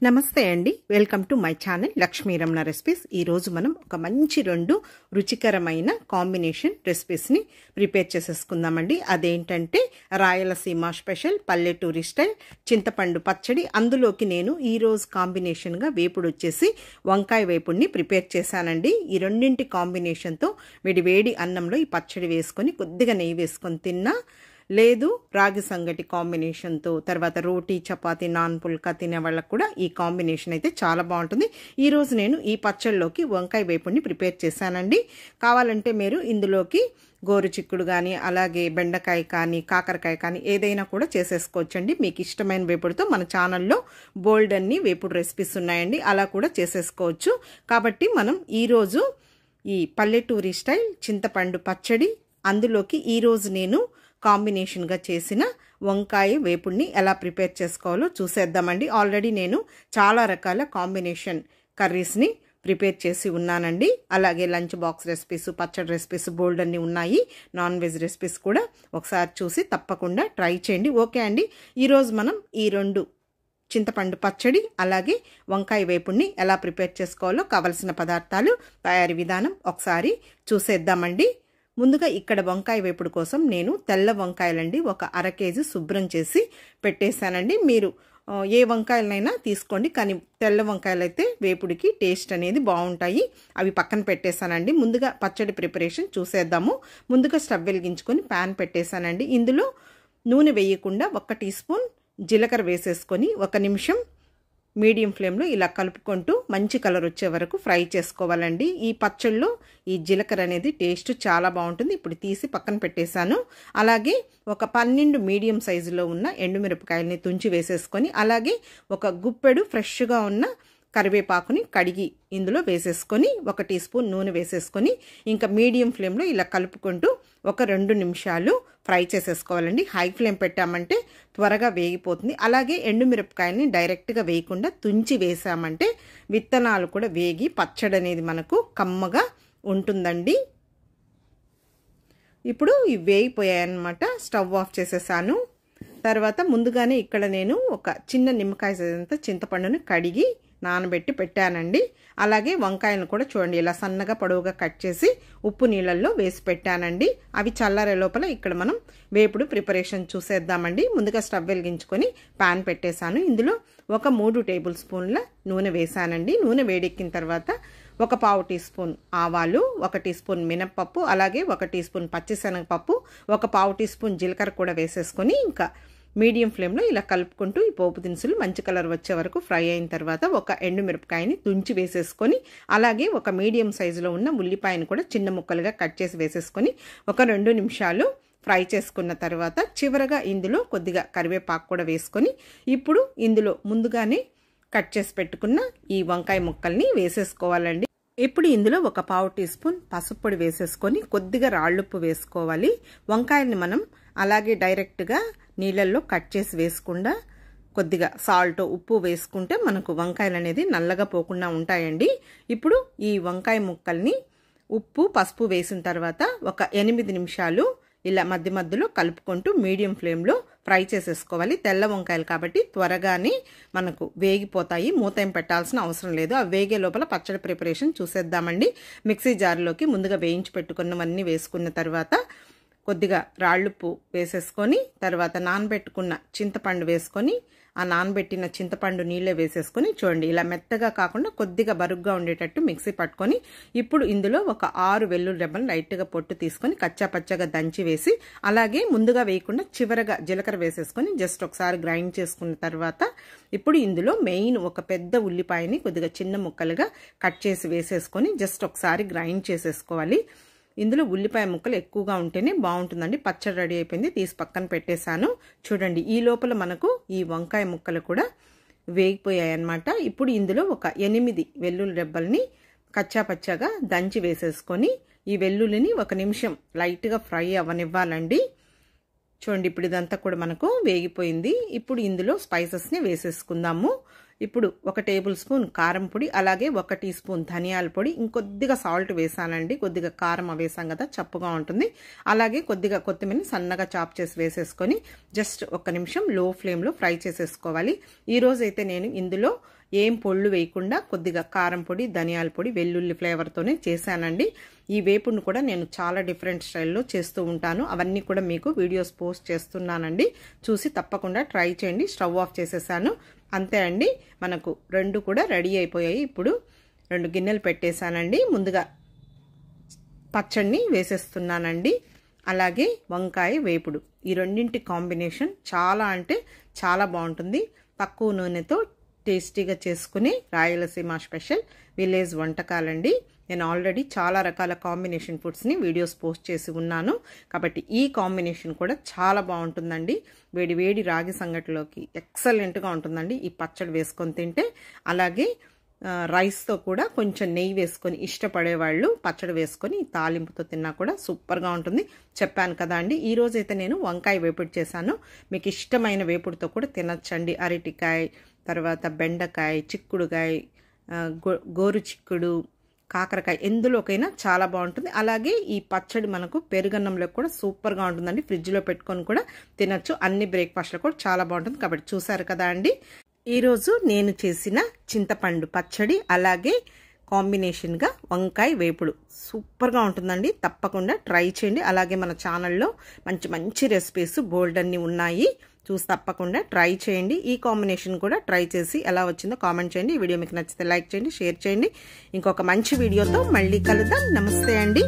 నమస్తే అండి, welcome to my channel Lakshmi Ramana recipes. ఈరోజు మనం ఒక మంచి రెండు రుచికరమైన కాంబినేషన్ రెసిపీస్ని ప్రిపేర్ చేసేసుకుందామండి. అదేంటంటే రాయలసీమ స్పెషల్ పల్లెటూరి స్టైల్ చింతపండు పచ్చడి. అందులోకి నేను ఈరోజు కాంబినేషన్గా వేపుడు వచ్చేసి వంకాయ వేపుడిని ప్రిపేర్ చేశానండి. ఈ రెండింటి కాంబినేషన్తో వేడి అన్నంలో ఈ పచ్చడి వేసుకొని కొద్దిగా నెయ్యి వేసుకొని తిన్నా, లేదు రాగి సంగటి కాంబినేషన్తో, తర్వాత రోటీ చపాతీ నాన్ పుల్కా తినే వాళ్ళకు కూడా ఈ కాంబినేషన్ అయితే చాలా బాగుంటుంది. ఈరోజు నేను ఈ పచ్చళ్ళలోకి వంకాయ వేపుడిని ప్రిపేర్ చేశానండి. కావాలంటే మీరు ఇందులోకి గోరు చిక్కుడు కానీ, అలాగే బెండకాయ కానీ, కాకరకాయ కానీ ఏదైనా కూడా చేసేసుకోవచ్చండి. మీకు ఇష్టమైన వేపుడుతో మన ఛానల్లో బోల్డ్ అన్ని వేపుడు రెసిపీస్ ఉన్నాయండి, అలా కూడా చేసేసుకోవచ్చు. కాబట్టి మనం ఈరోజు ఈ పల్లెటూరి స్టైల్ చింతపండు పచ్చడి, అందులోకి ఈరోజు నేను కాంబినేషన్గా చేసిన వంకాయ వేపుడిని ఎలా ప్రిపేర్ చేసుకోవాలో చూసేద్దామండి. ఆల్రెడీ నేను చాలా రకాల కాంబినేషన్ కర్రీస్ని ప్రిపేర్ చేసి ఉన్నానండి. అలాగే లంచ్ బాక్స్ రెసిపీస్, పచ్చడి రెసిపీస్ బోల్డ్ అన్నీ ఉన్నాయి. నాన్ వెజ్ రెసిపీస్ కూడా ఒకసారి చూసి తప్పకుండా ట్రై చేయండి. ఓకే అండి, ఈరోజు మనం ఈ రెండు చింతపండు పచ్చడి అలాగే వంకాయ వేపుడిని ఎలా ప్రిపేర్ చేసుకోవాలో కావలసిన పదార్థాలు, తయారీ విధానం ఒకసారి చూసేద్దామండి. ముందుగా ఇక్కడ వంకాయ వేపుడు కోసం నేను తెల్ల వంకాయలండి ఒక అర కేజీ శుభ్రం చేసి పెట్టేశానండి. మీరు ఏ వంకాయలనైనా తీసుకోండి, కానీ తెల్ల వంకాయలు అయితే వేపుడికి టేస్ట్ అనేది బాగుంటాయి. అవి పక్కన పెట్టేశానండి. ముందుగా పచ్చడి ప్రిపరేషన్ చూసేద్దాము. ముందుగా స్టవ్ వెలిగించుకొని ప్యాన్ పెట్టేశానండి. ఇందులో నూనె వేయకుండా 1 టీ స్పూన్ జీలకర్ర వేసేసుకొని 1 నిమిషం మీడియం ఫ్లేమ్లో ఇలా కలుపుకుంటూ మంచి కలర్ వచ్చే వరకు ఫ్రై చేసుకోవాలండి. ఈ పచ్చళ్ళలో ఈ జీలకర్ర అనేది టేస్ట్ చాలా బాగుంటుంది. ఇప్పుడు తీసి పక్కన పెట్టేశాను. అలాగే ఒక 12 మీడియం సైజులో ఉన్న ఎండుమిరపకాయలని తుంచి వేసేసుకొని, అలాగే ఒక గుప్పెడు ఫ్రెష్గా ఉన్న కరివేపాకుని కడిగి ఇందులో వేసేసుకొని 1 టీ స్పూన్ నూనె వేసేసుకొని ఇంకా మీడియం ఫ్లేమ్లో ఇలా కలుపుకుంటూ ఒక 2 నిమిషాలు ఫ్రై చేసేసుకోవాలండి. హై ఫ్లేమ్ పెట్టామంటే త్వరగా వేగిపోతుంది. అలాగే ఎండుమిరపకాయని డైరెక్ట్గా వేయకుండా తుంచి వేసామంటే విత్తనాలు కూడా వేగి పచ్చడి అనేది మనకు కమ్మగా ఉంటుందండి. ఇప్పుడు ఇవి వేగిపోయాయన్నమాట. స్టవ్ ఆఫ్ చేసేసాను. తర్వాత ముందుగానే ఇక్కడ నేను ఒక చిన్న నిమ్మకాయ సైజంతా చింతపండుని కడిగి నానబెట్టి పెట్టానండి. అలాగే వంకాయలను కూడా చూడండి ఇలా సన్నగా పొడవుగా కట్ చేసి ఉప్పు నీళ్ళల్లో వేసి పెట్టానండి. అవి చల్లారే లోపల ఇక్కడ మనం వేపుడు ప్రిపరేషన్ చూసేద్దామండి. ముందుగా స్టవ్ వెలిగించుకొని ప్యాన్ పెట్టేశాను. ఇందులో ఒక 3 టేబుల్ స్పూన్ల నూనె వేసానండి. నూనె వేడెక్కిన తర్వాత ఒక 1/4 టీ స్పూన్ ఆవాలు, 1 టీ స్పూన్ మినప్పప్పు, అలాగే 1 టీ స్పూన్ పచ్చిశనగపప్పు, ఒక 1/4 టీ స్పూన్ జీలకర్ర కూడా వేసేసుకొని ఇంకా మీడియం ఫ్లేమ్లో ఇలా కలుపుకుంటూ ఈ పోపు దినుసులు మంచి కలర్ వచ్చే వరకు ఫ్రై అయిన తర్వాత ఒక ఎండుమిరపకాయని తుంచి వేసేసుకొని, అలాగే ఒక మీడియం సైజులో ఉన్న ఉల్లిపాయను కూడా చిన్న ముక్కలుగా కట్ చేసి వేసేసుకొని ఒక 2 నిమిషాలు ఫ్రై చేసుకున్న తర్వాత చివరగా ఇందులో కొద్దిగా కరివేపాకు కూడా వేసుకొని, ఇప్పుడు ఇందులో ముందుగానే కట్ చేసి పెట్టుకున్న ఈ వంకాయ ముక్కల్ని వేసేసుకోవాలండి. ఇప్పుడు ఇందులో ఒక 1/4 టీ స్పూన్ పసుపు పొడి వేసేసుకొని కొద్దిగా రాళ్ళుప్పు వేసుకోవాలి. వంకాయల్ని మనం అలాగే డైరెక్ట్గా నీళ్ళల్లో కట్ చేసి వేసుకుండా కొద్దిగా సాల్ట్, ఉప్పు వేసుకుంటే మనకు వంకాయలు అనేది నల్లగా పోకుండా ఉంటాయండి. ఇప్పుడు ఈ వంకాయ ముక్కల్ని ఉప్పు పసుపు వేసిన తర్వాత ఒక 8 నిమిషాలు ఇలా మధ్య మధ్యలో కలుపుకుంటూ మీడియం ఫ్లేమ్లో ఫ్రై చేసేసుకోవాలి. తెల్ల వంకాయలు కాబట్టి త్వరగానే మనకు వేగిపోతాయి, మూత ఏం పెట్టాల్సిన అవసరం లేదు. ఆ వేగే లోపల పచ్చడి ప్రిపరేషన్ చూసేద్దామండి. మిక్సీ జార్లోకి ముందుగా వేయించి పెట్టుకున్నవన్నీ వేసుకున్న తర్వాత కొద్దిగా రాళ్ళుప్పు వేసేసుకొని, తర్వాత నానబెట్టుకున్న చింతపండు వేసుకొని, ఆ నానబెట్టిన చింతపండు నీళ్ళే వేసేసుకొని చూడండి ఇలా మెత్తగా కాకుండా కొద్దిగా బరుగ్గా ఉండేటట్టు మిక్సీ పట్టుకొని, ఇప్పుడు ఇందులో ఒక 6 వెల్లుల్లి రెబ్బలు లైట్గా పొట్టు తీసుకొని కచ్చా పచ్చగా దంచి వేసి, అలాగే ముందుగా వేయకుండా చివరగా జీలకర్ర వేసేసుకొని జస్ట్ ఒకసారి గ్రైండ్ చేసుకున్న తర్వాత ఇప్పుడు ఇందులో మెయిన్ ఒక పెద్ద ఉల్లిపాయని కొద్దిగా చిన్న ముక్కలుగా కట్ చేసి వేసేసుకొని జస్ట్ ఒకసారి గ్రైండ్ చేసేసుకోవాలి. ఇందులో ఉల్లిపాయ ముక్కలు ఎక్కువగా ఉంటేనే బాగుంటుందండి. పచ్చడి రెడీ అయిపోయింది, తీసి పక్కన పెట్టేశాను. చూడండి ఈ లోపల మనకు ఈ వంకాయ ముక్కలు కూడా వేగిపోయాయి అన్నమాట. ఇప్పుడు ఇందులో ఒక 8 వెల్లుల్లి రెబ్బల్ని కచ్చా పచ్చగా దంచి వేసేసుకొని ఈ వెల్లుల్లిని 1 నిమిషం లైట్గా ఫ్రై అవ్వనివ్వాలండి. చూడండి ఇప్పుడు ఇదంతా కూడా మనకు వేగిపోయింది. ఇప్పుడు ఇందులో స్పైసెస్ని వేసేసుకుందాము. ఇప్పుడు 1 టేబుల్ స్పూన్ కారం పొడి, అలాగే 1 టీ స్పూన్ ధనియాల పొడి, ఇంకొద్దిగా సాల్ట్ వేసానండి. కొద్దిగా కారం వేసాం కదా, చప్పుగా ఉంటుంది. అలాగే కొద్దిగా కొత్తిమీరని సన్నగా చాప్ చేసి వేసేసుకొని జస్ట్ 1 నిమిషం లో ఫ్లేమ్లో ఫ్రై చేసేసుకోవాలి. ఈరోజు అయితే నేను ఇందులో ఏం పొళ్ళు వేయకుండా కొద్దిగా కారం పొడి, ధనియాల పొడి, వెల్లుల్లి ఫ్లేవర్తోనే చేశానండి. ఈ వేపుడును కూడా నేను చాలా డిఫరెంట్ స్టైల్లో చేస్తూ ఉంటాను. అవన్నీ కూడా మీకు వీడియోస్ పోస్ట్ చేస్తున్నానండి. చూసి తప్పకుండా ట్రై చేయండి. స్టవ్ ఆఫ్ చేసేసాను. అంతే అండి, మనకు 2 కూడా రెడీ అయిపోయాయి. ఇప్పుడు 2 గిన్నెలు పెట్టేశానండి. ముందుగా పచ్చడిని వేసేస్తున్నానండి. అలాగే వంకాయ వేపుడు, ఈ రెండింటి కాంబినేషన్ చాలా అంటే చాలా బాగుంటుంది. తక్కువ నూనెతో టేస్టీగా చేసుకుని రాయలసీమ స్పెషల్ విలేజ్ వంటకాలండి. నేను ఆల్రెడీ చాలా రకాల కాంబినేషన్ ఫుడ్స్ని వీడియోస్ పోస్ట్ చేసి ఉన్నాను. కాబట్టి ఈ కాంబినేషన్ కూడా చాలా బాగుంటుందండి. వేడి వేడి రాగి సంగటిలోకి ఎక్సలెంట్గా ఉంటుందండి ఈ పచ్చడి వేసుకొని తింటే. అలాగే రైస్తో కూడా కొంచెం నెయ్యి వేసుకొని ఇష్టపడేవాళ్ళు పచ్చడి వేసుకొని తాలింపుతో తిన్నా కూడా సూపర్గా ఉంటుంది. చెప్పాను కదా అండి, ఈరోజైతే నేను వంకాయ వేపుడు చేశాను. మీకు ఇష్టమైన వేపుడుతో కూడా తినచ్చండి. అరటికాయ, తర్వాత బెండకాయ, చిక్కుడుకాయ, గోరు చిక్కుడు, కాకరకాయ, ఎందులోకైనా చాలా బాగుంటుంది. అలాగే ఈ పచ్చడి మనకు పెరుగన్నంలో కూడా సూపర్గా ఉంటుందండి. ఫ్రిడ్జ్లో పెట్టుకొని కూడా తినచ్చు. అన్ని బ్రేక్ఫాస్ట్లో కూడా చాలా బాగుంటుంది. కాబట్టి చూసారు కదా అండి, ఈరోజు నేను చేసిన చింతపండు పచ్చడి, అలాగే కాంబినేషన్గా వంకాయ వేపుడు సూపర్గా ఉంటుందండి. తప్పకుండా ట్రై చేయండి. అలాగే మన ఛానల్లో మంచి మంచి రెసిపీస్ బోల్డ్ అన్నీ ఉన్నాయి. చూసి తప్పకుండా ట్రై చేయండి. ఈ కాంబినేషన్ కూడా ట్రై చేసి ఎలా వచ్చిందో కామెంట్ చేయండి. ఈ వీడియో మీకు నచ్చితే లైక్ చేయండి, షేర్ చేయండి. ఇంకొక మంచి వీడియోతో మళ్ళీ కలుద్దాం. నమస్తే అండి.